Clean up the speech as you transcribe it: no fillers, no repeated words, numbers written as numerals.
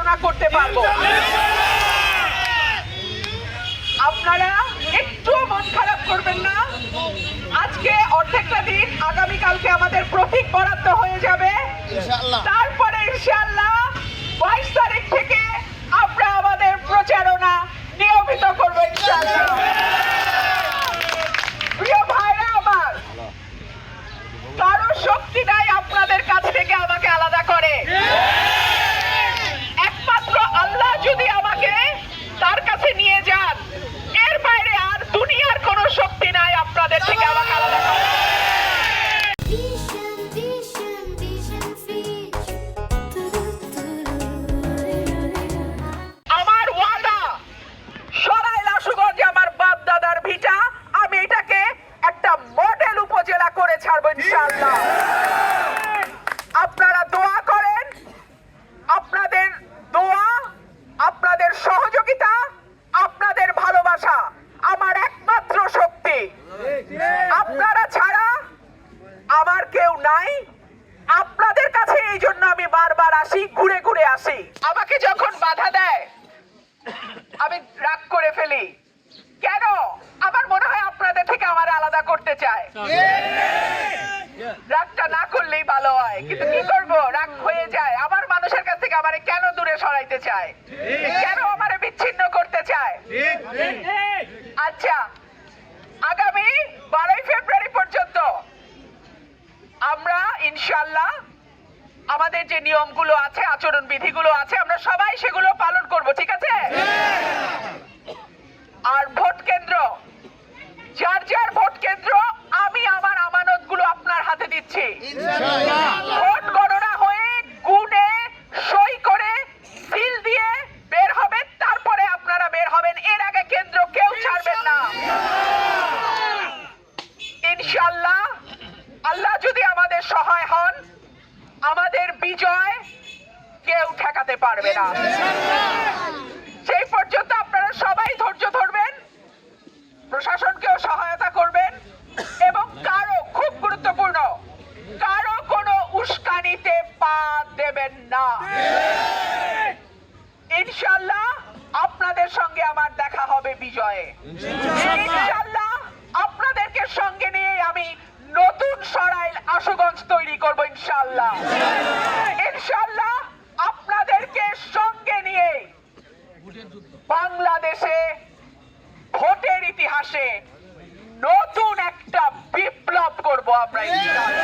পরিচালনা করতে পারবো। আপনারা একটু মন খারাপ করবেন না। আজকে অর্ধেকটা দিন, আগামীকালকে আমাদের প্রতীক বরাদ্দ হয়ে যাবে। তারপরে ইনশাআল্লাহ 22 তারিখ থেকে আমরা আমাদের প্রচারণা নিয়মিত করবো ইনশাআল্লাহ। প্রিয় ভাইরা আমার, কারো শক্তি নাই আপনাদের কাছ থেকে আমাকে আলাদা করে। একমাত্র আল্লাহ যদি আমাকে তার কাছে নিয়ে যান, এর বাইরে আর দুনিয়ার কোনো শক্তি নাই আপনাদের থেকে আমাকে আলাদা করে। আমার ওয়াদা, সরাইল আশুগঞ্জ আমার বাপ দাদার ভিটা, আমি এটাকে একটা মডেল উপজেলা করে ছাড়বো ইনশাআল্লাহ। আপনারা দোয়া করেন, আপনাদের দোয়া, আপনাদের সহযোগিতা, আপনাদের ভালোবাসা আমার একমাত্র শক্তি। আপনারা ছাড়া আমার কেউ নাই। আপনাদের কাছে এই জন্য আমি বারবার আসি, ঘুরে ঘুরে আসি। আমাকে যখন বাধা দেয় আমি রাগ করে ফেলি। কেন? আমার মনে হয় আপনাদের থেকে আমার আলাদা করতে চায়। রাগটা না করলেই ভালো হয়, কিন্তু কি করবো, রাগ হয়ে যায়। আমার মানুষের কাছ থেকে আমারে কেন দূরে সরাইতে চায়, কেন আমারে বিচ্ছিন্ন করতে চায়? আচ্ছা, আগামী 12 ফেব্রুয়ারি পর্যন্ত আমরা ইনশাআল্লাহ আমাদের যে নিয়মগুলো আছে, আচরণ বিধিগুলো আছে, আমরা সবাই সেগুলো পালন করব, ঠিক আছে? আর ভোট কেন্দ্র, যার যার ভোট কেন্দ্র, আমি আমার আমানতগুলো আপনার হাতে দিচ্ছি। ভোট গণনা হয়ে গুণে সই করে সিল দিয়ে বের হবে, তারপরে আপনারা বের হবেন। এর আগে কেন্দ্র কেউ ছাড়বেন না ইনশাআল্লাহ। আল্লাহ যদি আমাদের সহায় হন, আমাদের বিজয় কেউ ঠেকাতে পারবে না। সেই পর্যন্ত আপনারা সবাই ধৈর্য ধরবেন, প্রশাসনকেও সহায়তা করবেন, এবং কারো, খুব গুরুত্বপূর্ণ, কারো কোনো উস্কানিতে পা দেবেন না। ইনশাআল্লাহ আপনাদের সঙ্গে আমার দেখা হবে বিজয়ে। ইনশাআল্লাহ আপনাদেরকে সঙ্গে নিয়ে আমি নতুন সরাইল আশুগঞ্জ তৈরি করব ইনশাআল্লাহ। ইনশাআল্লাহ আপনাদেরকে সঙ্গে নিয়ে বাংলাদেশে ভোটের ইতিহাসে নতুন একটা বিপ্লব করব আমরা ইনশাআল্লাহ।